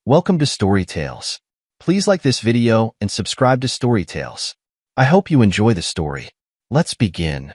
Welcome to Story Tales. Please like this video and subscribe to Story Tales. I hope you enjoy the story. Let's begin.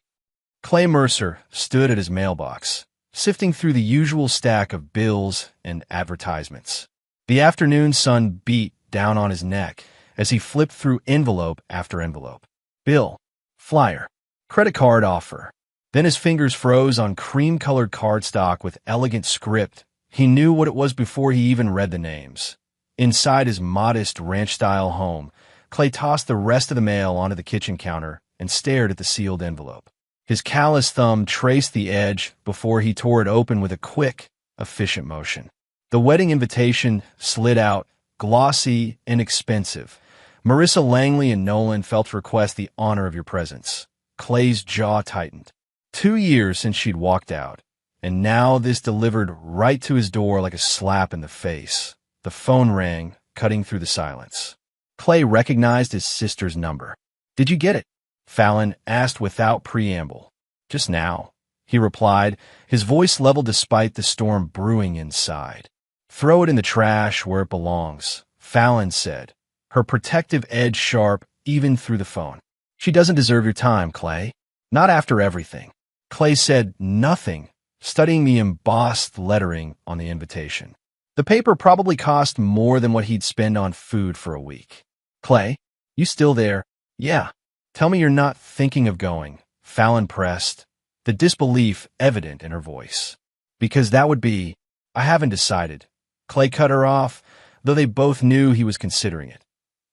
Clay Mercer stood at his mailbox, sifting through the usual stack of bills and advertisements. The afternoon sun beat down on his neck as he flipped through envelope after envelope. Bill, flyer, credit card offer. Then his fingers froze on cream-colored cardstock with elegant script. He knew what it was before he even read the names. Inside his modest ranch-style home, Clay tossed the rest of the mail onto the kitchen counter and stared at the sealed envelope. His callous thumb traced the edge before he tore it open with a quick, efficient motion. The wedding invitation slid out, glossy and expensive. Marissa Langley and Nolan felt to request the honor of your presence. Clay's jaw tightened. 2 years since she'd walked out. And now this delivered right to his door like a slap in the face. The phone rang, cutting through the silence. Clay recognized his sister's number. "Did you get it?" Fallon asked without preamble. "Just now," he replied, his voice level despite the storm brewing inside. "Throw it in the trash where it belongs," Fallon said, her protective edge sharp even through the phone. "She doesn't deserve your time, Clay. Not after everything." Clay said nothing, studying the embossed lettering on the invitation. The paper probably cost more than what he'd spend on food for a week. "Clay, you still there?" "Yeah." "Tell me you're not thinking of going," Fallon pressed, the disbelief evident in her voice. "Because that would be—" "I haven't decided." Clay cut her off, though they both knew he was considering it.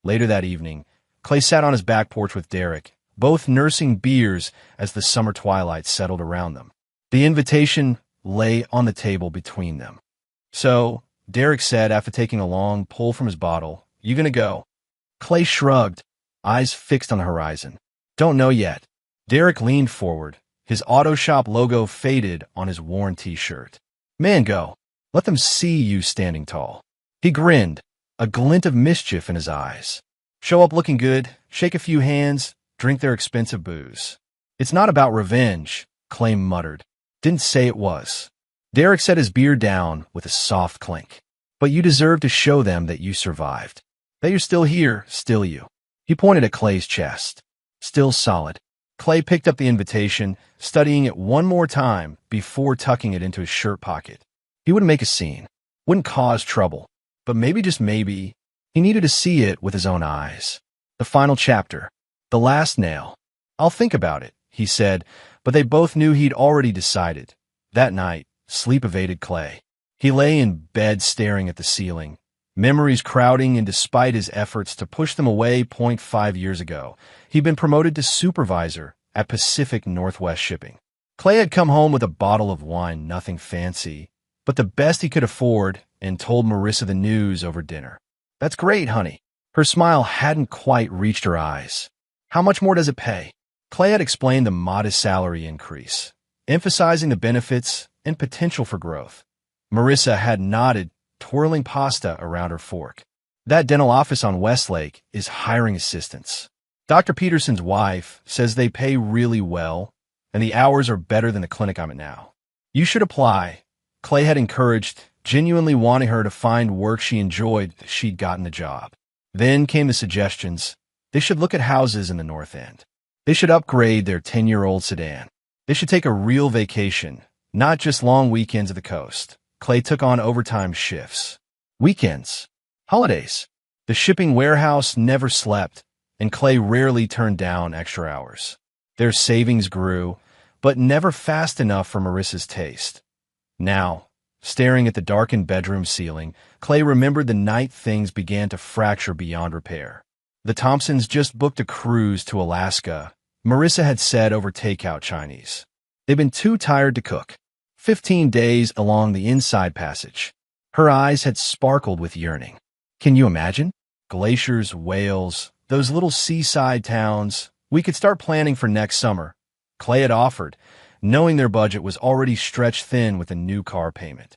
Later that evening, Clay sat on his back porch with Derek, both nursing beers as the summer twilight settled around them. The invitation lay on the table between them. "So," Derek said after taking a long pull from his bottle, "you gonna go?" Clay shrugged, eyes fixed on the horizon. "Don't know yet." Derek leaned forward, his auto shop logo faded on his worn t-shirt. "Man, go. Let them see you standing tall." He grinned, a glint of mischief in his eyes. "Show up looking good, shake a few hands, drink their expensive booze." "It's not about revenge," Clay muttered. "Didn't say it was." Derek set his beer down with a soft clink. "But you deserve to show them that you survived. That you're still here, still you." He pointed at Clay's chest. "Still solid." Clay picked up the invitation, studying it one more time before tucking it into his shirt pocket. He wouldn't make a scene, wouldn't cause trouble, but maybe, just maybe, he needed to see it with his own eyes. The final chapter. The last nail. "I'll think about it," he said, but they both knew he'd already decided. That night, sleep evaded Clay. He lay in bed staring at the ceiling, memories crowding, and despite his efforts to push them away 0.5 years ago, he'd been promoted to supervisor at Pacific Northwest Shipping. Clay had come home with a bottle of wine, nothing fancy, but the best he could afford, and told Marissa the news over dinner. "That's great, honey." Her smile hadn't quite reached her eyes. "How much more does it pay?" Clay had explained the modest salary increase, emphasizing the benefits and potential for growth. Marissa had nodded, twirling pasta around her fork. "That dental office on Westlake is hiring assistants. Dr. Peterson's wife says they pay really well, and the hours are better than the clinic I'm at now. You should apply." Clay had encouraged, genuinely wanting her to find work she enjoyed if she'd gotten the job. Then came the suggestions. They should look at houses in the North End. They should upgrade their 10-year-old sedan. They should take a real vacation, not just long weekends at the coast. Clay took on overtime shifts. Weekends. Holidays. The shipping warehouse never slept, and Clay rarely turned down extra hours. Their savings grew, but never fast enough for Marissa's taste. Now, staring at the darkened bedroom ceiling, Clay remembered the night things began to fracture beyond repair. The Thompsons just booked a cruise to Alaska, Marissa had said over takeout Chinese. They'd been too tired to cook. 15 days along the inside passage. Her eyes had sparkled with yearning. Can you imagine? Glaciers, whales, those little seaside towns. "We could start planning for next summer," Clay had offered, knowing their budget was already stretched thin with a new car payment.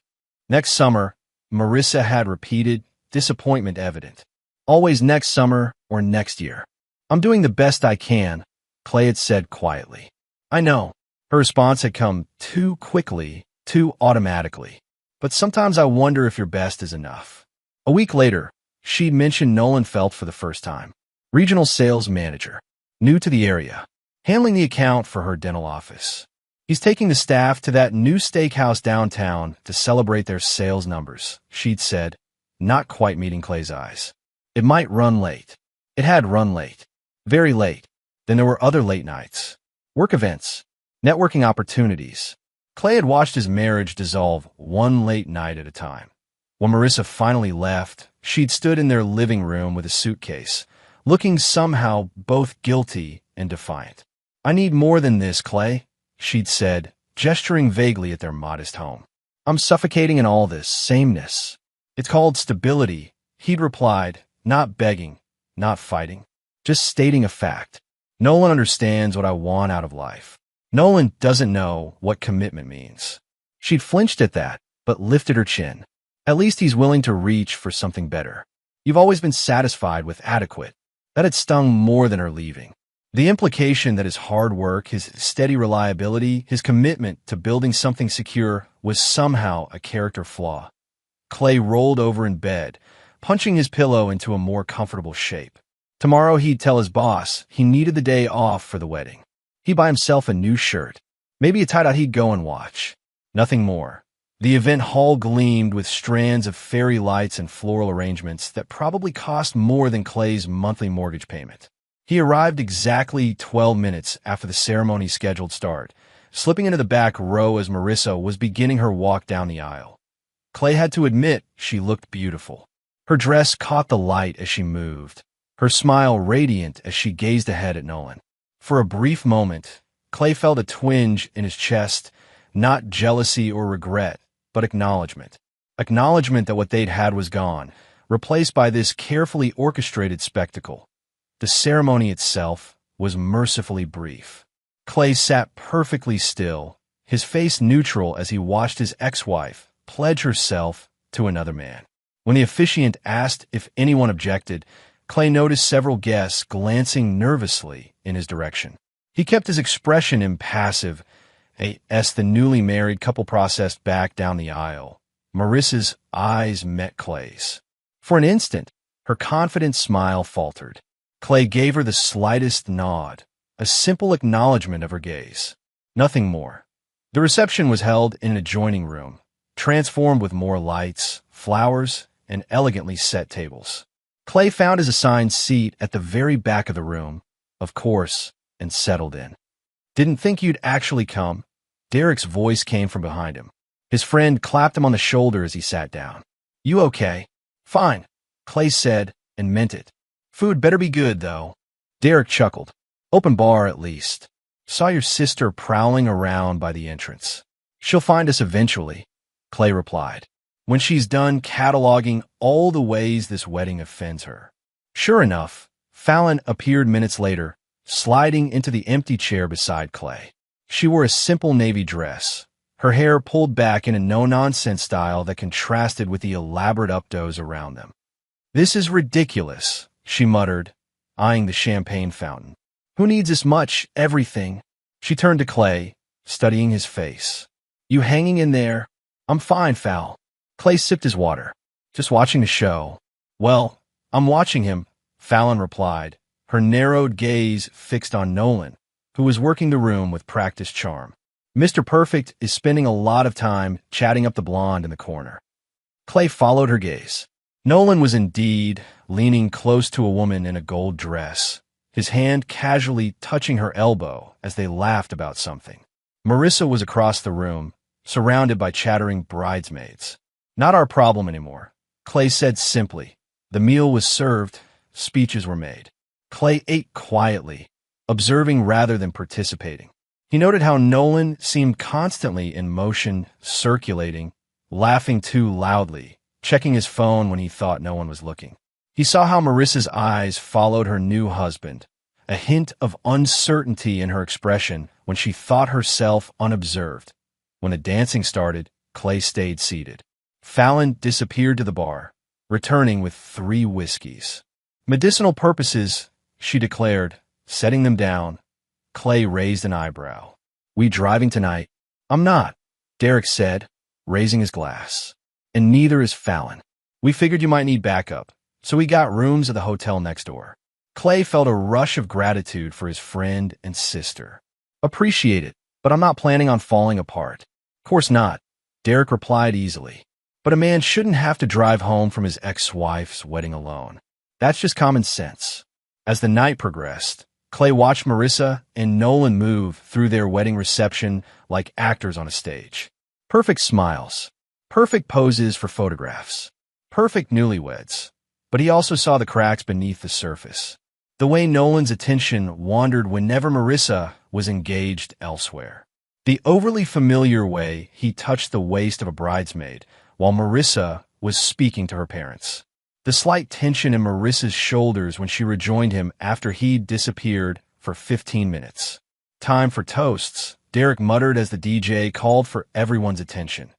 Next summer, Marissa had repeated, disappointment evident. "Always next summer or next year." "I'm doing the best I can," Clay had said quietly. "I know." Her response had come too quickly, too automatically. "But sometimes I wonder if your best is enough." A week later, she'd mentioned Nolan Felt for the first time. Regional sales manager. New to the area. Handling the account for her dental office. He's taking the staff to that new steakhouse downtown to celebrate their sales numbers, she'd said, not quite meeting Clay's eyes. It might run late. It had run late. Very late. Then there were other late nights. Work events. Networking opportunities. Clay had watched his marriage dissolve one late night at a time. When Marissa finally left, she'd stood in their living room with a suitcase, looking somehow both guilty and defiant. "I need more than this, Clay," she'd said, gesturing vaguely at their modest home. "I'm suffocating in all this sameness." "It's called stability," he'd replied, not begging, not fighting, just stating a fact. "Nolan understands what I want out of life. Nolan doesn't know what commitment means." She'd flinched at that, but lifted her chin. "At least he's willing to reach for something better. You've always been satisfied with adequate." That had stung more than her leaving. The implication that his hard work, his steady reliability, his commitment to building something secure was somehow a character flaw. Clay rolled over in bed, punching his pillow into a more comfortable shape. Tomorrow he'd tell his boss he needed the day off for the wedding. He'd buy himself a new shirt, maybe a tie-dye he'd go and watch. Nothing more. The event hall gleamed with strands of fairy lights and floral arrangements that probably cost more than Clay's monthly mortgage payment. He arrived exactly 12 minutes after the ceremony's scheduled start, slipping into the back row as Marissa was beginning her walk down the aisle. Clay had to admit she looked beautiful. Her dress caught the light as she moved, her smile radiant as she gazed ahead at Nolan. For a brief moment, Clay felt a twinge in his chest, not jealousy or regret, but acknowledgement. Acknowledgement that what they'd had was gone, replaced by this carefully orchestrated spectacle. The ceremony itself was mercifully brief. Clay sat perfectly still, his face neutral as he watched his ex-wife pledge herself to another man. When the officiant asked if anyone objected, Clay noticed several guests glancing nervously in his direction. He kept his expression impassive as the newly married couple processed back down the aisle. Marissa's eyes met Clay's. For an instant, her confident smile faltered. Clay gave her the slightest nod, a simple acknowledgement of her gaze. Nothing more. The reception was held in an adjoining room, transformed with more lights, flowers, and elegantly set tables. Clay found his assigned seat at the very back of the room, of course, and settled in. "Didn't think you'd actually come." Derek's voice came from behind him. His friend clapped him on the shoulder as he sat down. "You okay?" "Fine," Clay said, and meant it. "Food better be good, though." Derek chuckled. "Open bar, at least." "Saw your sister prowling around by the entrance." "She'll find us eventually," Clay replied, "when she's done cataloging all the ways this wedding offends her." Sure enough, Fallon appeared minutes later, sliding into the empty chair beside Clay. She wore a simple navy dress, her hair pulled back in a no-nonsense style that contrasted with the elaborate updos around them. "This is ridiculous," she muttered, eyeing the champagne fountain. "Who needs this much everything?" She turned to Clay, studying his face. "You hanging in there?" "I'm fine, Fal." Clay sipped his water. "Just watching the show." "Well, I'm watching him," Fallon replied, her narrowed gaze fixed on Nolan, who was working the room with practiced charm. "Mr. Perfect is spending a lot of time chatting up the blonde in the corner." Clay followed her gaze. Nolan was indeed leaning close to a woman in a gold dress, his hand casually touching her elbow as they laughed about something. Marissa was across the room, surrounded by chattering bridesmaids. "Not our problem anymore," Clay said simply. The meal was served, speeches were made. Clay ate quietly, observing rather than participating. He noted how Nolan seemed constantly in motion, circulating, laughing too loudly, checking his phone when he thought no one was looking. He saw how Marissa's eyes followed her new husband, a hint of uncertainty in her expression when she thought herself unobserved. When the dancing started, Clay stayed seated. Fallon disappeared to the bar, returning with 3 whiskeys. "Medicinal purposes," she declared, setting them down. Clay raised an eyebrow. "We driving tonight?" "I'm not," Derek said, raising his glass. "And neither is Fallon." We figured you might need backup, so we got rooms at the hotel next door. Clay felt a rush of gratitude for his friend and sister. Appreciate it, but I'm not planning on falling apart. Of course not, Derek replied easily. But a man shouldn't have to drive home from his ex-wife's wedding alone. That's just common sense. As the night progressed, Clay watched Marissa and Nolan move through their wedding reception like actors on a stage. Perfect smiles, perfect poses for photographs, perfect newlyweds. But he also saw the cracks beneath the surface. The way Nolan's attention wandered whenever Marissa was engaged elsewhere. The overly familiar way he touched the waist of a bridesmaid while Marissa was speaking to her parents. The slight tension in Marissa's shoulders when she rejoined him after he'd disappeared for 15 minutes. Time for toasts, Derek muttered as the DJ called for everyone's attention.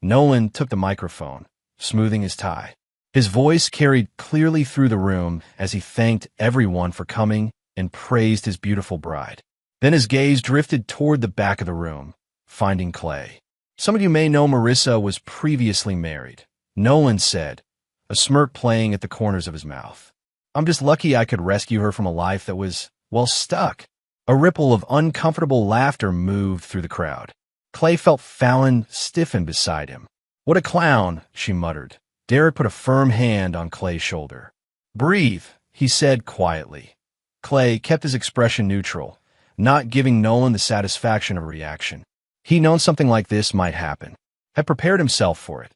Nolan took the microphone, smoothing his tie. His voice carried clearly through the room as he thanked everyone for coming and praised his beautiful bride. Then his gaze drifted toward the back of the room, finding Clay. Some of you may know Marissa was previously married, Nolan said, a smirk playing at the corners of his mouth. I'm just lucky I could rescue her from a life that was, well, stuck. A ripple of uncomfortable laughter moved through the crowd. Clay felt Fallon stiffen beside him. What a clown, she muttered. Derek put a firm hand on Clay's shoulder. Breathe, he said quietly. Clay kept his expression neutral, not giving Nolan the satisfaction of a reaction. He'd known something like this might happen, had prepared himself for it.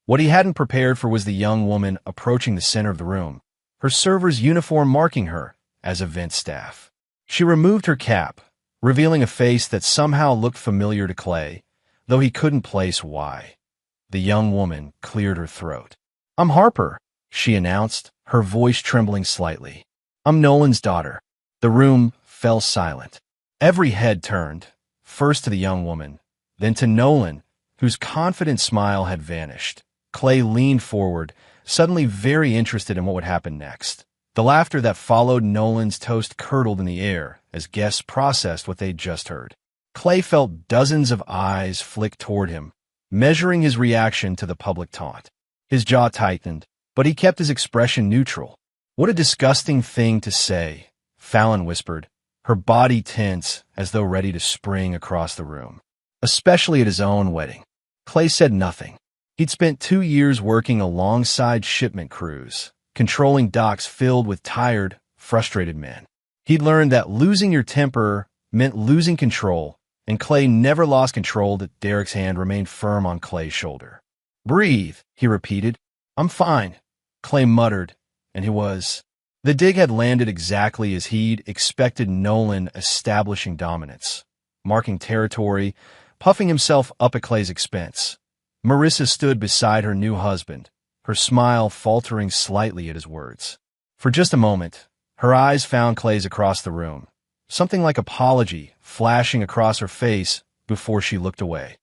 What he hadn't prepared for was the young woman approaching the center of the room, her server's uniform marking her as event staff. She removed her cap, revealing a face that somehow looked familiar to Clay, though he couldn't place why. The young woman cleared her throat. I'm Harper, she announced, her voice trembling slightly. I'm Nolan's daughter. The room fell silent. Every head turned, first to the young woman, then to Nolan, whose confident smile had vanished. Clay leaned forward, suddenly very interested in what would happen next. The laughter that followed Nolan's toast curdled in the air as guests processed what they'd just heard. Clay felt dozens of eyes flick toward him, measuring his reaction to the public taunt. His jaw tightened, but he kept his expression neutral. What a disgusting thing to say, Fallon whispered, her body tense as though ready to spring across the room. Especially at his own wedding. Clay said nothing. He'd spent 2 years working alongside shipment crews, controlling docks filled with tired, frustrated men. He'd learned that losing your temper meant losing control, and Clay never lost control that Derek's hand remained firm on Clay's shoulder. Breathe, he repeated. I'm fine, Clay muttered, and he was. The dig had landed exactly as he'd expected, Nolan establishing dominance, marking territory, puffing himself up at Clay's expense. Marissa stood beside her new husband, her smile faltering slightly at his words. For just a moment, her eyes found Clay's across the room, something like apology flashing across her face before she looked away.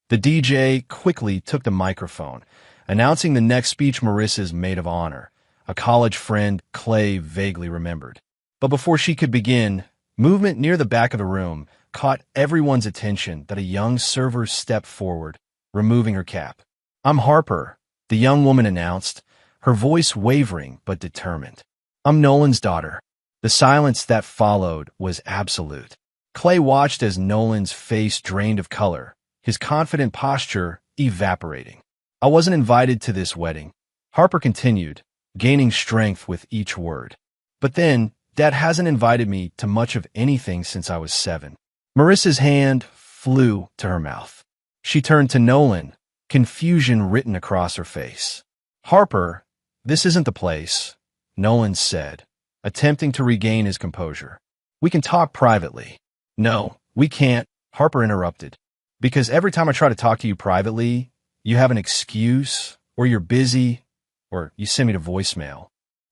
The DJ quickly took the microphone, announcing the next speech Marissa's maid of honor, a college friend Clay vaguely remembered. But before she could begin, movement near the back of the room caught everyone's attention that a young server stepped forward, removing her cap. I'm Harper, the young woman announced, her voice wavering but determined. I'm Nolan's daughter. The silence that followed was absolute. Clay watched as Nolan's face drained of color, his confident posture evaporating. I wasn't invited to this wedding, Harper continued, gaining strength with each word. But then, Dad hasn't invited me to much of anything since I was 7. Marissa's hand flew to her mouth. She turned to Nolan, confusion written across her face. Harper, this isn't the place, Nolan said, attempting to regain his composure. We can talk privately. No, we can't, Harper interrupted. Because every time I try to talk to you privately, you have an excuse, or you're busy, or you send me to voicemail.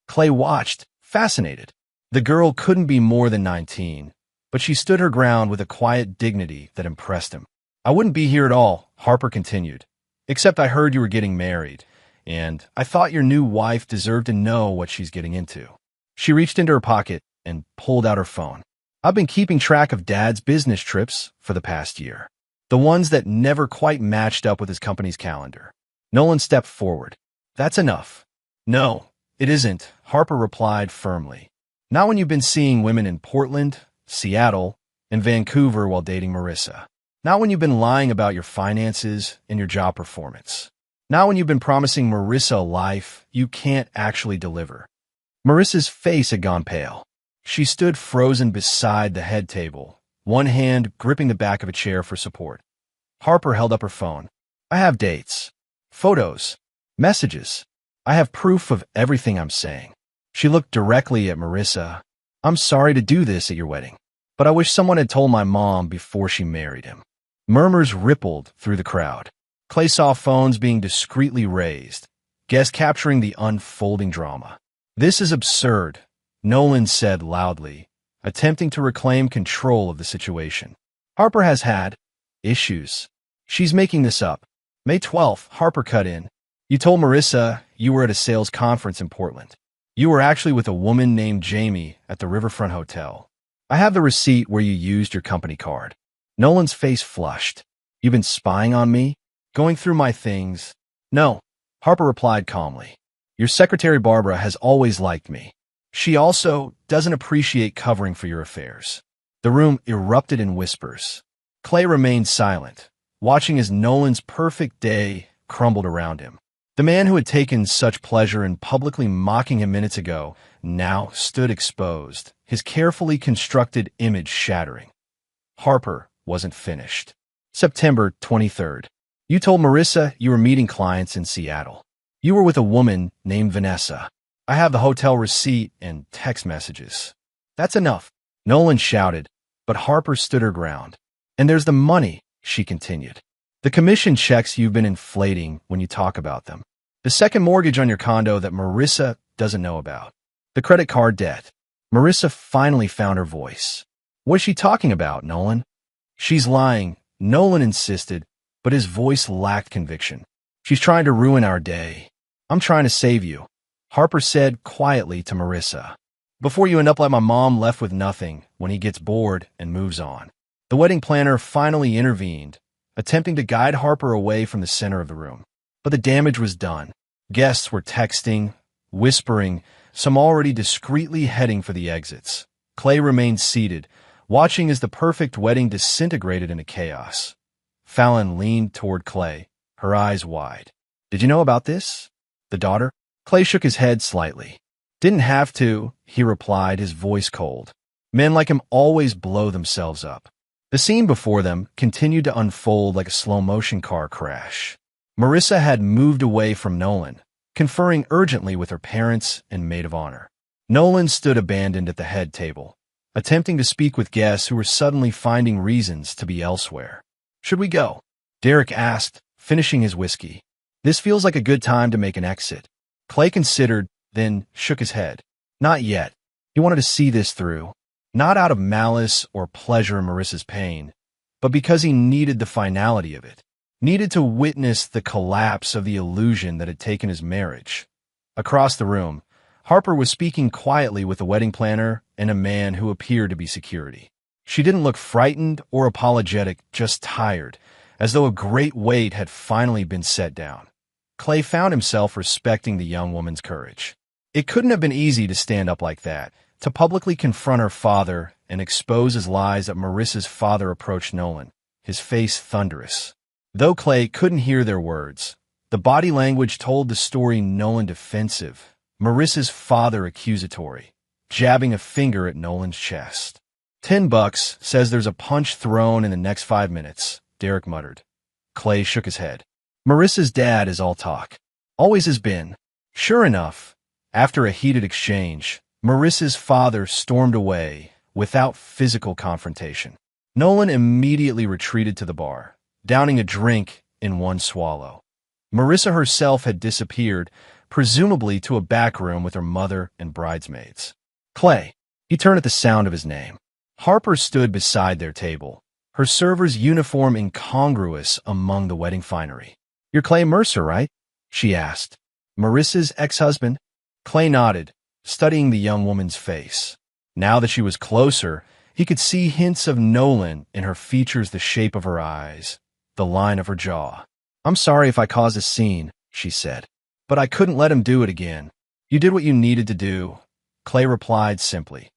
Clay watched, fascinated. The girl couldn't be more than 19, but she stood her ground with a quiet dignity that impressed him. I wouldn't be here at all, Harper continued, except I heard you were getting married, and I thought your new wife deserved to know what she's getting into. She reached into her pocket and pulled out her phone. I've been keeping track of Dad's business trips for the past year, the ones that never quite matched up with his company's calendar. Nolan stepped forward. That's enough. No, it isn't, Harper replied firmly. Not when you've been seeing women in Portland, Seattle, and Vancouver while dating Marissa. Not when you've been lying about your finances and your job performance. Not when you've been promising Marissa a life you can't actually deliver. Marissa's face had gone pale. She stood frozen beside the head table, one hand gripping the back of a chair for support. Harper held up her phone. I have dates, photos, messages. I have proof of everything I'm saying. She looked directly at Marissa. I'm sorry to do this at your wedding, but I wish someone had told my mom before she married him. Murmurs rippled through the crowd. Clay saw phones being discreetly raised, guests capturing the unfolding drama. This is absurd, Nolan said loudly, attempting to reclaim control of the situation. Harper has had issues. She's making this up. May 12th, Harper cut in. You told Marissa you were at a sales conference in Portland. You were actually with a woman named Jamie at the Riverfront Hotel. I have the receipt where you used your company card. Nolan's face flushed. You've been spying on me? Going through my things? No, Harper replied calmly. Your secretary Barbara has always liked me. She also doesn't appreciate covering for your affairs. The room erupted in whispers. Clay remained silent, watching as Nolan's perfect day crumbled around him. The man who had taken such pleasure in publicly mocking him minutes ago now stood exposed, his carefully constructed image shattering. Harper wasn't finished. September 23rd. You told Marissa you were meeting clients in Seattle. You were with a woman named Vanessa. I have the hotel receipt and text messages. That's enough, Nolan shouted, but Harper stood her ground. And there's the money, she continued. The commission checks you've been inflating when you talk about them. The second mortgage on your condo that Marissa doesn't know about. The credit card debt. Marissa finally found her voice. What's she talking about, Nolan? She's lying, Nolan insisted, but his voice lacked conviction. She's trying to ruin our day. I'm trying to save you, Harper said quietly to Marissa. Before you end up like my mom left with nothing when he gets bored and moves on. The wedding planner finally intervened, attempting to guide Harper away from the center of the room. But the damage was done. Guests were texting, whispering, some already discreetly heading for the exits. Clay remained seated, watching as the perfect wedding disintegrated into chaos. Fallon leaned toward Clay, her eyes wide. Did you know about this? The daughter? Clay shook his head slightly. Didn't have to, he replied, his voice cold. Men like him always blow themselves up. The scene before them continued to unfold like a slow-motion car crash. Marissa had moved away from Nolan, conferring urgently with her parents and maid of honor. Nolan stood abandoned at the head table, attempting to speak with guests who were suddenly finding reasons to be elsewhere. Should we go? Derek asked, finishing his whiskey. This feels like a good time to make an exit. Clay considered, then shook his head. Not yet. He wanted to see this through. Not out of malice or pleasure in Marissa's pain, but because he needed the finality of it. Needed to witness the collapse of the illusion that had taken his marriage. Across the room, Harper was speaking quietly with the wedding planner and a man who appeared to be security. She didn't look frightened or apologetic, just tired, as though a great weight had finally been set down. Clay found himself respecting the young woman's courage. It couldn't have been easy to stand up like that, to publicly confront her father and expose his lies that Marissa's father approached Nolan, his face thunderous. Though Clay couldn't hear their words, the body language told the story. Nolan defensive, Marissa's father accusatory, jabbing a finger at Nolan's chest. $10 says there's a punch thrown in the next 5 minutes, Derek muttered. Clay shook his head. Marissa's dad is all talk. Always has been. Sure enough, after a heated exchange, Marissa's father stormed away without physical confrontation. Nolan immediately retreated to the bar, downing a drink in one swallow. Marissa herself had disappeared, presumably to a back room with her mother and bridesmaids. Clay. He turned at the sound of his name. Harper stood beside their table, her server's uniform incongruous among the wedding finery. You're Clay Mercer, right? She asked. Marissa's ex-husband? Clay nodded, studying the young woman's face. Now that she was closer, he could see hints of Nolan in her features, the shape of her eyes, the line of her jaw. I'm sorry if I caused a scene, she said. But I couldn't let him do it again. You did what you needed to do, Clay replied simply.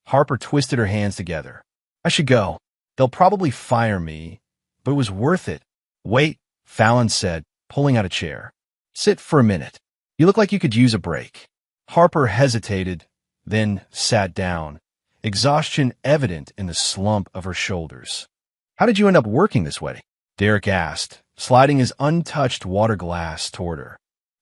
Harper twisted her hands together. I should go. They'll probably fire me, but it was worth it. Wait, Fallon said, pulling out a chair. Sit for a minute. You look like you could use a break. Harper hesitated, then sat down, exhaustion evident in the slump of her shoulders. How did you end up working this wedding? Derek asked, sliding his untouched water glass toward her.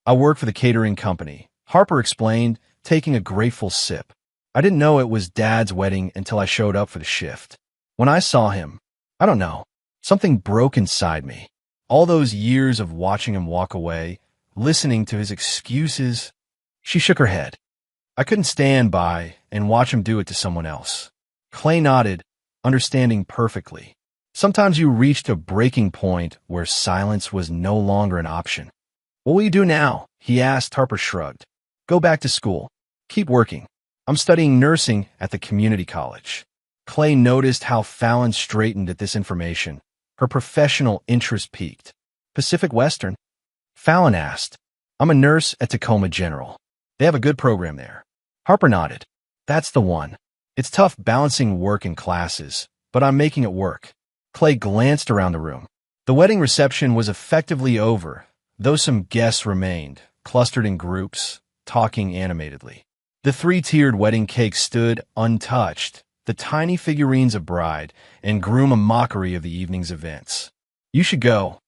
I work for the catering company, Harper explained, taking a grateful sip. I didn't know it was Dad's wedding until I showed up for the shift. When I saw him, I don't know, something broke inside me. All those years of watching him walk away, listening to his excuses. She shook her head. I couldn't stand by and watch him do it to someone else. Clay nodded, understanding perfectly. Sometimes you reached a breaking point where silence was no longer an option. What will you do now? He asked. Harper shrugged. Go back to school. Keep working. I'm studying nursing at the community college. Clay noticed how Fallon straightened at this information. Her professional interest peaked. Pacific Western? Fallon asked. I'm a nurse at Tacoma General. They have a good program there. Harper nodded. That's the one. It's tough balancing work and classes, but I'm making it work. Clay glanced around the room. The wedding reception was effectively over, though some guests remained, clustered in groups, talking animatedly. The three-tiered wedding cake stood untouched, the tiny figurines of bride and groom a mockery of the evening's events. You should go,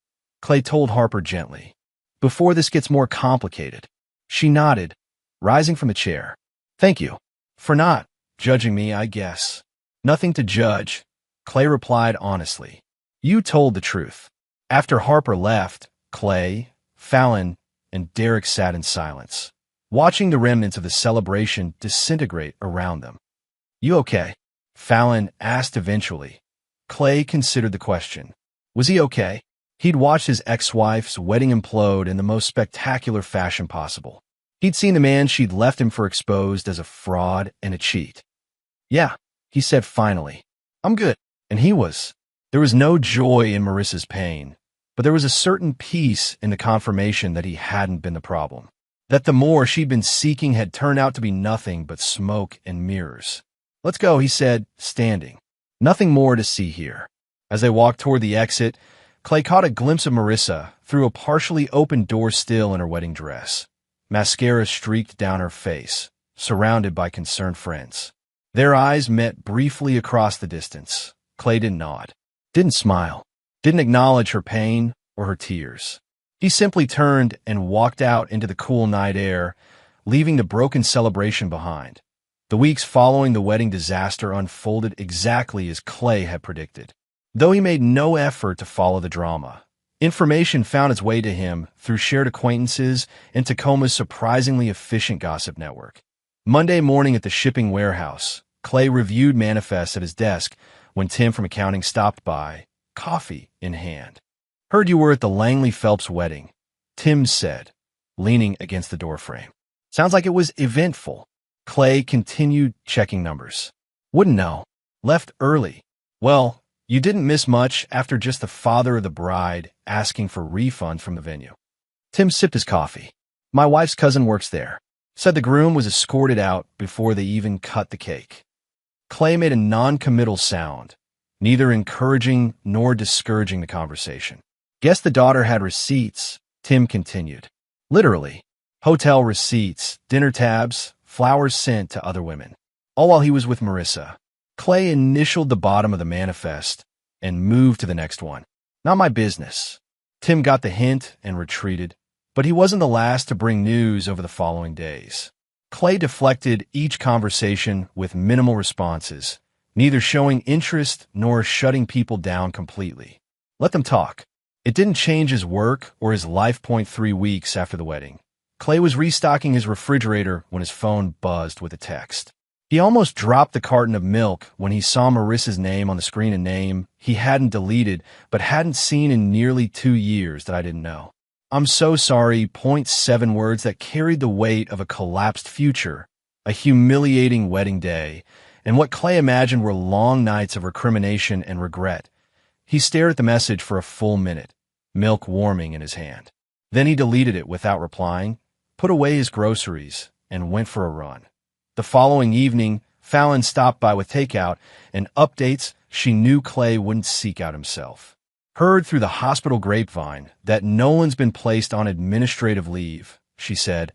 Clay told Harper gently, before this gets more complicated. She nodded, rising from the chair. Thank you. For not judging me, I guess. Nothing to judge, Clay replied honestly. You told the truth. After Harper left, Clay, Fallon, and Derek sat in silence, watching the remnants of the celebration disintegrate around them. You okay? Fallon asked eventually. Clay considered the question. Was he okay? He'd watched his ex-wife's wedding implode in the most spectacular fashion possible. He'd seen the man she'd left him for exposed as a fraud and a cheat. Yeah, he said finally. I'm good. And he was. There was no joy in Marissa's pain, but there was a certain peace in the confirmation that he hadn't been the problem. That the more she'd been seeking had turned out to be nothing but smoke and mirrors. Let's go, he said, standing. Nothing more to see here. As they walked toward the exit, Clay caught a glimpse of Marissa through a partially open door still in her wedding dress. Mascara streaked down her face, surrounded by concerned friends. Their eyes met briefly across the distance. Clay didn't nod, didn't smile, didn't acknowledge her pain or her tears. He simply turned and walked out into the cool night air, leaving the broken celebration behind. The weeks following the wedding disaster unfolded exactly as Clay had predicted. Though he made no effort to follow the drama, information found its way to him through shared acquaintances and Tacoma's surprisingly efficient gossip network. Monday morning at the shipping warehouse, Clay reviewed manifests at his desk when Tim from accounting stopped by, coffee in hand. Heard you were at the Langley Phelps wedding, Tim said, leaning against the doorframe. Sounds like it was eventful. Clay continued checking numbers. Wouldn't know. Left early. Well, you didn't miss much after just the father of the bride asking for refunds from the venue. Tim sipped his coffee. My wife's cousin works there. Said the groom was escorted out before they even cut the cake. Clay made a non-committal sound, neither encouraging nor discouraging the conversation. Guess the daughter had receipts, Tim continued. Literally. Hotel receipts, dinner tabs, flowers sent to other women. All while he was with Marissa. Clay initialed the bottom of the manifest and moved to the next one. Not my business. Tim got the hint and retreated, but he wasn't the last to bring news over the following days. Clay deflected each conversation with minimal responses, neither showing interest nor shutting people down completely. Let them talk. It didn't change his work or his life. 3 weeks after the wedding, Clay was restocking his refrigerator when his phone buzzed with a text. He almost dropped the carton of milk when he saw Marissa's name on the screen, a name he hadn't deleted but hadn't seen in nearly 2 years that I didn't know. I'm so sorry. 7 words that carried the weight of a collapsed future, a humiliating wedding day, and what Clay imagined were long nights of recrimination and regret. He stared at the message for a full minute, milk warming in his hand. Then he deleted it without replying, put away his groceries, and went for a run. The following evening, Fallon stopped by with takeout and updates she knew Clay wouldn't seek out himself. Heard through the hospital grapevine that Nolan's been placed on administrative leave, she said,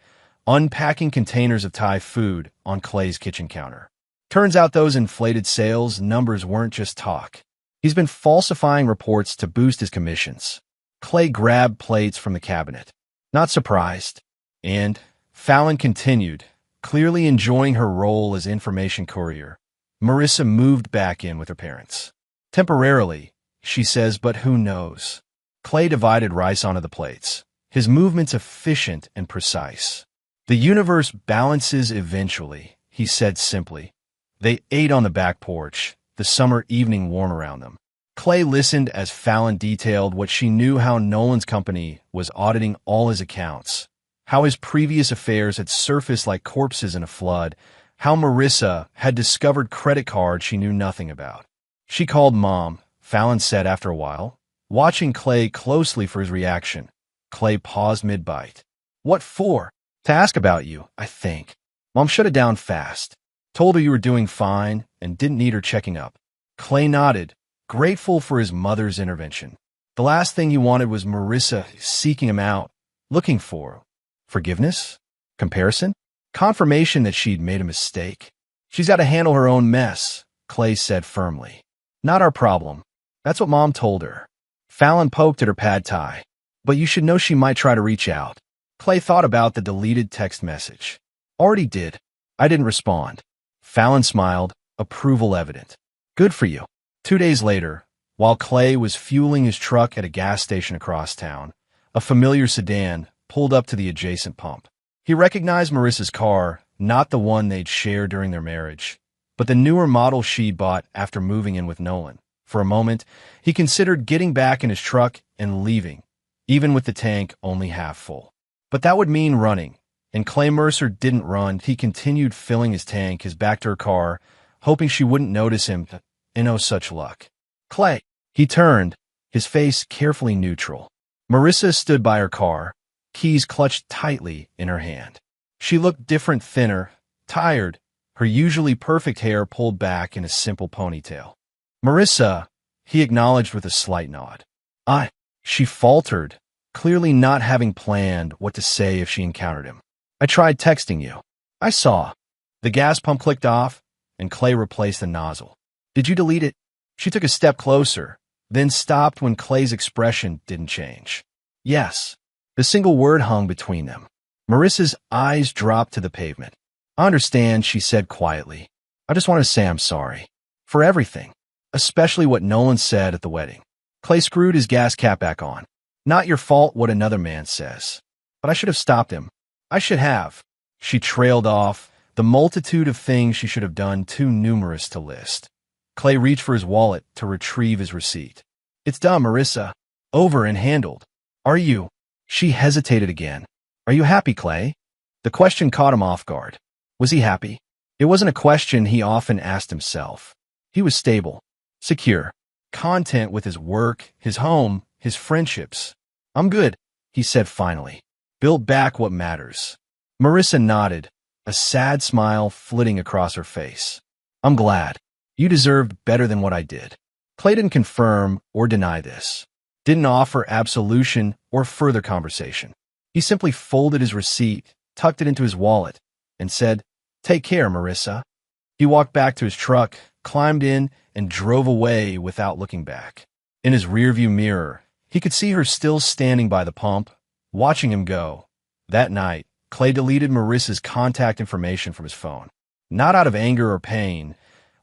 unpacking containers of Thai food on Clay's kitchen counter. Turns out those inflated sales numbers weren't just talk. He's been falsifying reports to boost his commissions. Clay grabbed plates from the cabinet. Not surprised. And Fallon continued, clearly enjoying her role as information courier. Marissa moved back in with her parents. Temporarily, she says, but who knows? Clay divided rice onto the plates, his movements efficient and precise. The universe balances eventually, he said simply. They ate on the back porch, the summer evening warm around them. Clay listened as Fallon detailed what she knew: how Nolan's company was auditing all his accounts, how his previous affairs had surfaced like corpses in a flood, how Marissa had discovered credit cards she knew nothing about. She called Mom, Fallon said after a while, watching Clay closely for his reaction. Clay paused mid-bite. What for? To ask about you, I think. Mom shut it down fast. Told her you were doing fine and didn't need her checking up. Clay nodded, grateful for his mother's intervention. The last thing he wanted was Marissa seeking him out, looking for forgiveness, comparison, confirmation that she'd made a mistake. She's got to handle her own mess, Clay said firmly. Not our problem. That's what Mom told her. Fallon poked at her pad thai. But you should know she might try to reach out. Clay thought about the deleted text message. Already did. I didn't respond. Fallon smiled, approval evident. Good for you. 2 days later, while Clay was fueling his truck at a gas station across town, a familiar sedan pulled up to the adjacent pump. He recognized Marissa's car, not the one they'd shared during their marriage, but the newer model she'd bought after moving in with Nolan. For a moment, he considered getting back in his truck and leaving, even with the tank only half full. But that would mean running, and Clay Mercer didn't run. He continued filling his tank, his back to her car, hoping she wouldn't notice him, and no such luck. Clay! He turned, his face carefully neutral. Marissa stood by her car, keys clutched tightly in her hand. She looked different, thinner, tired, her usually perfect hair pulled back in a simple ponytail. Marissa, he acknowledged with a slight nod. She faltered, clearly not having planned what to say if she encountered him. I tried texting you. I saw. The gas pump clicked off, and Clay replaced the nozzle. Did you delete it? She took a step closer, then stopped when Clay's expression didn't change. Yes. The single word hung between them. Marissa's eyes dropped to the pavement. I understand, she said quietly. I just want to say I'm sorry. For everything. Especially what Nolan said at the wedding. Clay screwed his gas cap back on. Not your fault what another man says. But I should have stopped him. I should have. She trailed off, the multitude of things she should have done too numerous to list. Clay reached for his wallet to retrieve his receipt. It's done, Marissa. Over and handled. Are you? She hesitated again. Are you happy, Clay? The question caught him off guard. Was he happy? It wasn't a question he often asked himself. He was stable, secure, content with his work, his home, his friendships. I'm good, he said finally. Build back what matters. Marissa nodded, a sad smile flitting across her face. I'm glad. You deserved better than what I did. Clay didn't confirm or deny this. Didn't offer absolution or further conversation. He simply folded his receipt, tucked it into his wallet, and said, Take care, Marissa. He walked back to his truck, climbed in, and drove away without looking back. In his rearview mirror, he could see her still standing by the pump, watching him go. That night, Clay deleted Marissa's contact information from his phone. Not out of anger or pain,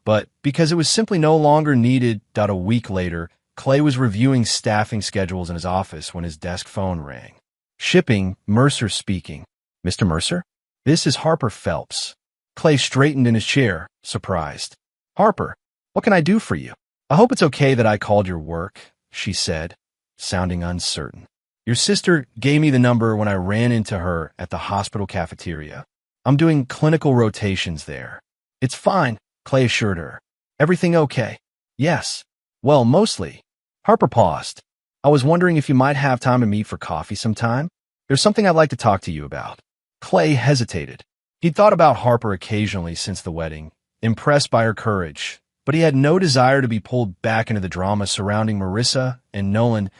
but because it was simply no longer needed. A week later, Clay was reviewing staffing schedules in his office when his desk phone rang. Shipping, Mercer speaking. Mr. Mercer? This is Harper Phelps. Clay straightened in his chair, surprised. Harper, what can I do for you? I hope it's okay that I called your work, she said, sounding uncertain. Your sister gave me the number when I ran into her at the hospital cafeteria. I'm doing clinical rotations there. It's fine, Clay assured her. Everything okay? Yes. Well, mostly. Harper paused. I was wondering if you might have time to meet for coffee sometime. There's something I'd like to talk to you about. Clay hesitated. He'd thought about Harper occasionally since the wedding, impressed by her courage, but he had no desire to be pulled back into the drama surrounding Marissa and Nolan,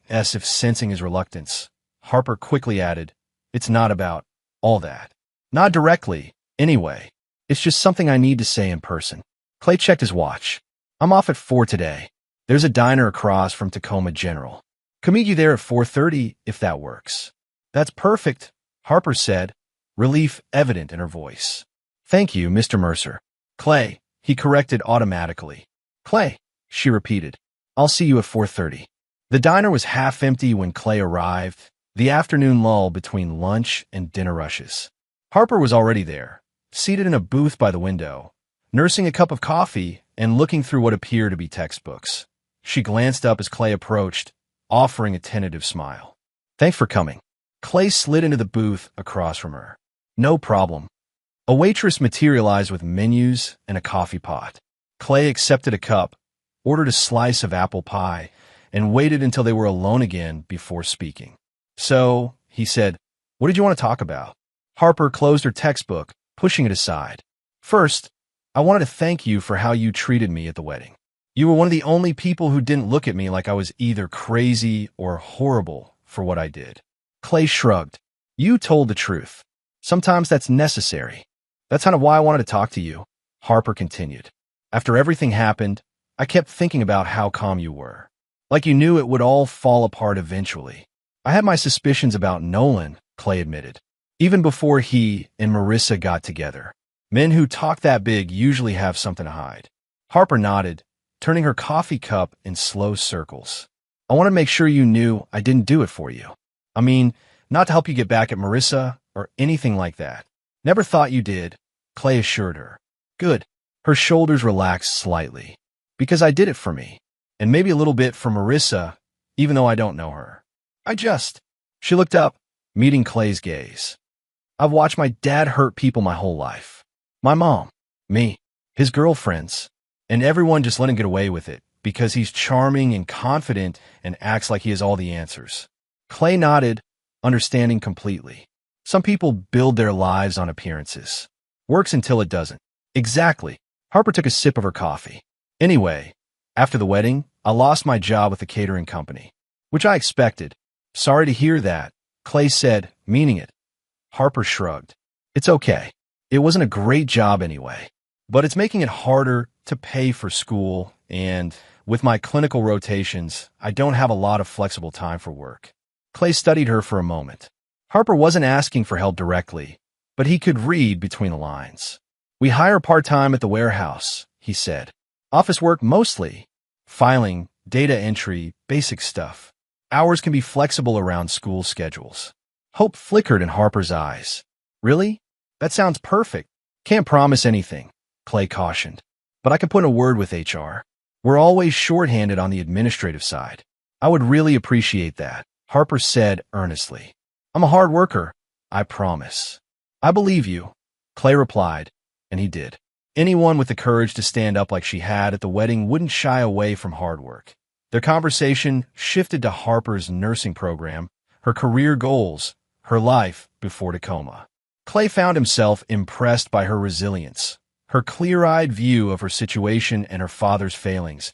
as if sensing his reluctance. Harper quickly added, "It's not about all that. Not directly, anyway. It's just something I need to say in person." Clay checked his watch. "I'm off at 4 today. There's a diner across from Tacoma General. Can meet you there at 4:30 if that works." "That's perfect," Harper said, relief evident in her voice. "Thank you, Mr. Mercer." "Clay," he corrected automatically. "Clay," she repeated. "I'll see you at 4:30. The diner was half empty when Clay arrived, the afternoon lull between lunch and dinner rushes. Harper was already there, seated in a booth by the window, nursing a cup of coffee and looking through what appeared to be textbooks. She glanced up as Clay approached, offering a tentative smile. "Thanks for coming." Clay slid into the booth across from her. "No problem." A waitress materialized with menus and a coffee pot. Clay accepted a cup, ordered a slice of apple pie, and waited until they were alone again before speaking. "So," he said, "what did you want to talk about?" Harper closed her textbook, pushing it aside. "First, I wanted to thank you for how you treated me at the wedding. You were one of the only people who didn't look at me like I was either crazy or horrible for what I did." Clay shrugged. "You told the truth. Sometimes that's necessary. That's kind of why I wanted to talk to you," Harper continued. "After everything happened, I kept thinking about how calm you were. Like you knew it would all fall apart eventually. I had my suspicions about Nolan," Clay admitted, "even before he and Marissa got together. Men who talk that big usually have something to hide." Harper nodded, turning her coffee cup in slow circles. "I want to make sure you knew I didn't do it for you. I mean, not to help you get back at Marissa or anything like that. Never thought you did," Clay assured her. "Good." Her shoulders relaxed slightly. "Because I did it for me. And maybe a little bit for Marissa, even though I don't know her. She looked up, meeting Clay's gaze. "I've watched my dad hurt people my whole life. My mom, me, his girlfriends, and everyone just let him get away with it because he's charming and confident and acts like he has all the answers." Clay nodded, understanding completely. Some people build their lives on appearances. Works until it doesn't. "Exactly." Harper took a sip of her coffee. "Anyway, after the wedding, I lost my job with the catering company, which I expected." "Sorry to hear that," Clay said, meaning it. Harper shrugged. "It's okay. It wasn't a great job anyway, but it's making it harder to pay for school, and with my clinical rotations, I don't have a lot of flexible time for work." Clay studied her for a moment. Harper wasn't asking for help directly, but he could read between the lines. "We hire part-time at the warehouse," he said. "Office work mostly. Filing, data entry, basic stuff. Hours can be flexible around school schedules." Hope flickered in Harper's eyes. "Really? That sounds perfect." "Can't promise anything," Clay cautioned. "But I can put in a word with HR. We're always shorthanded on the administrative side." "I would really appreciate that," Harper said earnestly. "I'm a hard worker, I promise." "I believe you," Clay replied, and he did. Anyone with the courage to stand up like she had at the wedding wouldn't shy away from hard work. Their conversation shifted to Harper's nursing program, her career goals, her life before Tacoma. Clay found himself impressed by her resilience, her clear-eyed view of her situation and her father's failings.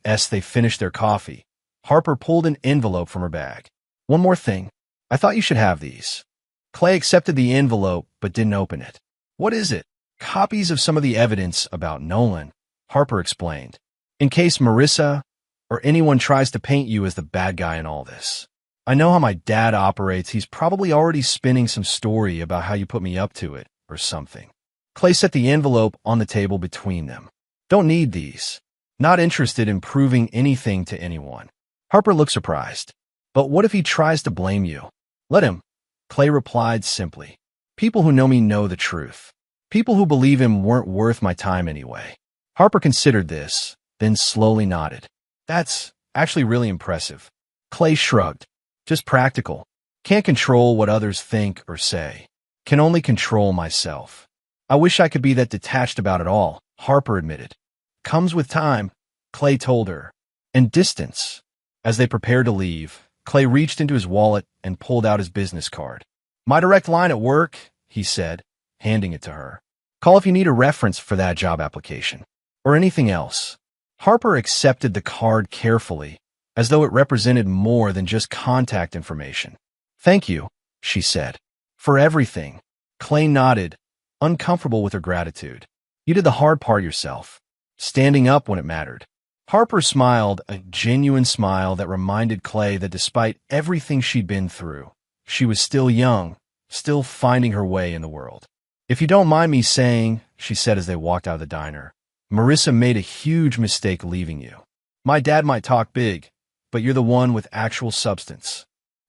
As they finished their coffee, Harper pulled an envelope from her bag. "One more thing. I thought you should have these." Clay accepted the envelope but didn't open it. "What is it?" "Copies of some of the evidence about Nolan," Harper explained, "in case Marissa or anyone tries to paint you as the bad guy in all this. I know how my dad operates. He's probably already spinning some story about how you put me up to it or something." Clay set the envelope on the table between them. "Don't need these. Not interested in proving anything to anyone." Harper looked surprised. "But what if he tries to blame you?" "Let him," Clay replied simply. "People who know me know the truth. People who believe him weren't worth my time anyway." Harper considered this, then slowly nodded. "That's actually really impressive." Clay shrugged. "Just practical. Can't control what others think or say. Can only control myself." "I wish I could be that detached about it all," Harper admitted. "Comes with time," Clay told her, "and distance." As they prepared to leave, Clay reached into his wallet and pulled out his business card. My direct line at work, he said, handing it to her. Call if you need a reference for that job application. Or anything else. Harper accepted the card carefully, as though it represented more than just contact information. Thank you, she said. For everything. Clay nodded, uncomfortable with her gratitude. You did the hard part yourself, standing up when it mattered. Harper smiled, a genuine smile that reminded Clay that despite everything she'd been through, she was still young, still finding her way in the world. If you don't mind me saying, she said as they walked out of the diner, Marissa made a huge mistake leaving you. My dad might talk big, but you're the one with actual substance.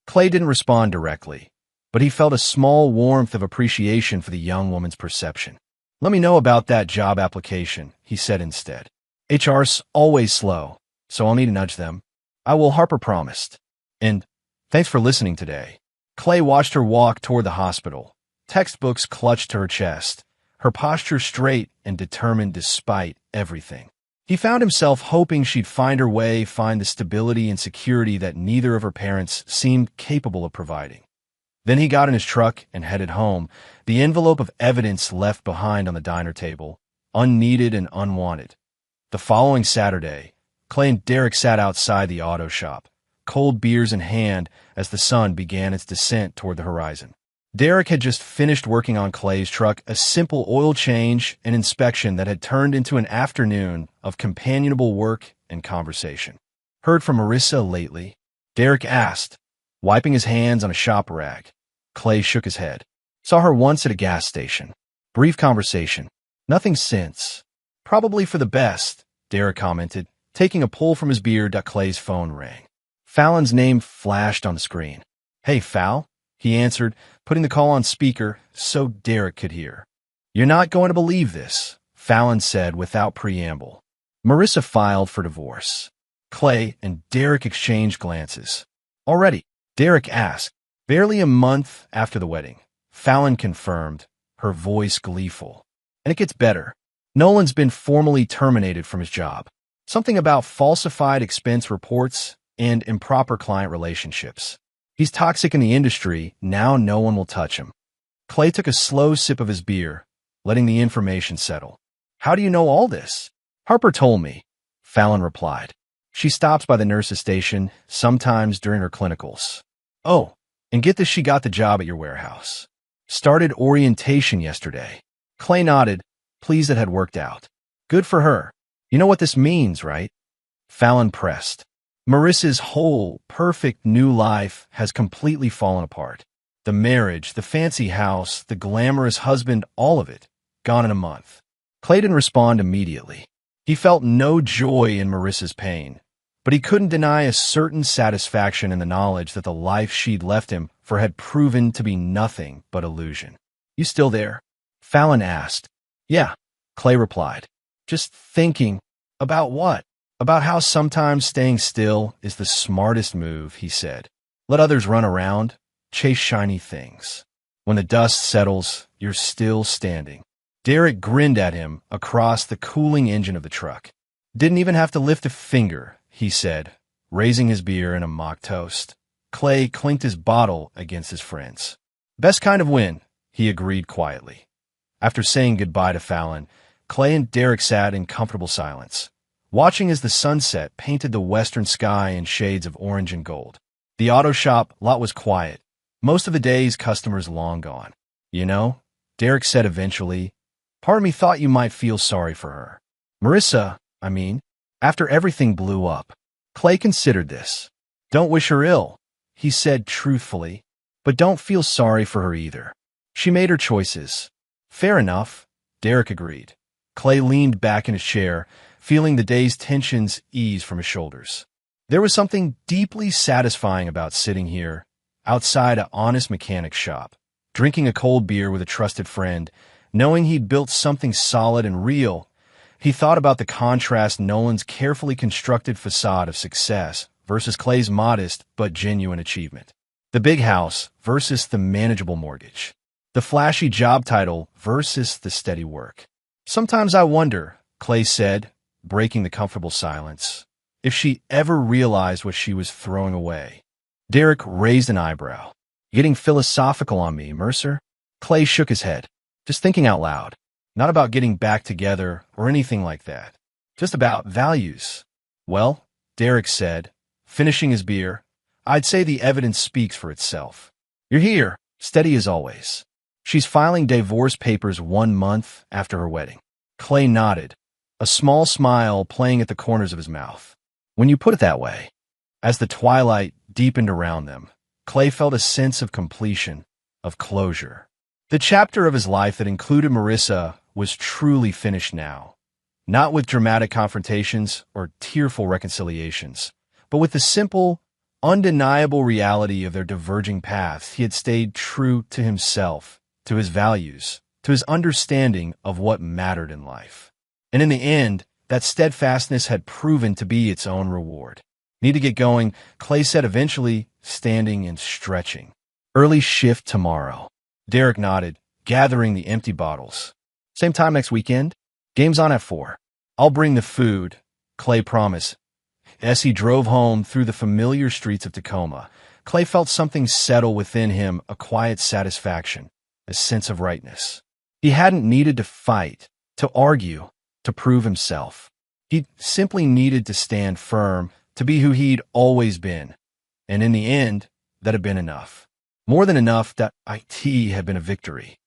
Clay didn't respond directly, but he felt a small warmth of appreciation for the young woman's perception. Let me know about that job application, he said instead. HR's always slow, so I'll need to nudge them. I will, Harper promised. And thanks for listening today. Clay watched her walk toward the hospital, textbooks clutched to her chest, her posture straight and determined despite everything. He found himself hoping she'd find her way, find the stability and security that neither of her parents seemed capable of providing. Then he got in his truck and headed home, the envelope of evidence left behind on the diner table, unneeded and unwanted. The following Saturday, Clay and Derek sat outside the auto shop, cold beers in hand as the sun began its descent toward the horizon. Derek had just finished working on Clay's truck, a simple oil change and inspection that had turned into an afternoon of companionable work and conversation. Heard from Marissa lately? Derek asked, wiping his hands on a shop rag. Clay shook his head. Saw her once at a gas station. Brief conversation. Nothing since. Probably for the best, Derek commented, taking a pull from his beer. Clay's phone rang. Fallon's name flashed on the screen. Hey, Fal, he answered, putting the call on speaker so Derek could hear. You're not going to believe this, Fallon said without preamble. Marissa filed for divorce. Clay and Derek exchanged glances. Already, Derek asked. Barely a month after the wedding, Fallon confirmed, her voice gleeful. And it gets better. Nolan's been formally terminated from his job. Something about falsified expense reports and improper client relationships. He's toxic in the industry, now no one will touch him. Clay took a slow sip of his beer, letting the information settle. How do you know all this? Harper told me, Fallon replied. She stops by the nurse's station, sometimes during her clinicals. Oh, and get this, she got the job at your warehouse. Started orientation yesterday. Clay nodded, pleased it had worked out. Good for her. You know what this means, right? Fallon pressed. Marissa's whole, perfect new life has completely fallen apart. The marriage, the fancy house, the glamorous husband, all of it, gone in a month. Clay didn't respond immediately. He felt no joy in Marissa's pain, but he couldn't deny a certain satisfaction in the knowledge that the life she'd left him for had proven to be nothing but illusion. You still there? Fallon asked. Yeah, Clay replied. Just thinking. About what? About how sometimes staying still is the smartest move, he said. Let others run around, chase shiny things. When the dust settles, you're still standing. Derek grinned at him across the cooling engine of the truck. Didn't even have to lift a finger, he said, raising his beer in a mock toast. Clay clinked his bottle against his friend's. Best kind of win, he agreed quietly. After saying goodbye to Fallon, Clay and Derek sat in comfortable silence, watching as the sunset painted the western sky in shades of orange and gold. The auto shop lot was quiet, most of the day's customers long gone. You know, Derek said eventually, part of me thought you might feel sorry for her. Marissa, I mean, after everything blew up. Clay considered this. Don't wish her ill, he said truthfully, but don't feel sorry for her either. She made her choices. Fair enough, Derek agreed. Clay leaned back in his chair, feeling the day's tensions ease from his shoulders. There was something deeply satisfying about sitting here, outside an honest mechanic's shop, drinking a cold beer with a trusted friend, knowing he'd built something solid and real. He thought about the contrast Nolan's carefully constructed facade of success versus Clay's modest but genuine achievement. The big house versus the manageable mortgage. The flashy job title versus the steady work. Sometimes I wonder, Clay said, breaking the comfortable silence, if she ever realized what she was throwing away. Derek raised an eyebrow. Getting philosophical on me, Mercer? Clay shook his head, just thinking out loud. Not about getting back together or anything like that. Just about values. Well, Derek said, finishing his beer, I'd say the evidence speaks for itself. You're here, steady as always. She's filing divorce papers 1 month after her wedding. Clay nodded, a small smile playing at the corners of his mouth. When you put it that way. As the twilight deepened around them, Clay felt a sense of completion, of closure. The chapter of his life that included Marissa was truly finished now. Not with dramatic confrontations or tearful reconciliations, but with the simple, undeniable reality of their diverging paths. He had stayed true to himself, to his values, to his understanding of what mattered in life. And in the end, that steadfastness had proven to be its own reward. Need to get going, Clay said, eventually standing and stretching. Early shift tomorrow. Derek nodded, gathering the empty bottles. Same time next weekend? Game's on at 4. I'll bring the food, Clay promised. As he drove home through the familiar streets of Tacoma, Clay felt something settle within him, a quiet satisfaction, a sense of rightness. He hadn't needed to fight, to argue, to prove himself. He simply needed to stand firm, to be who he'd always been. And in the end, that had been enough. More than enough that IT had been a victory.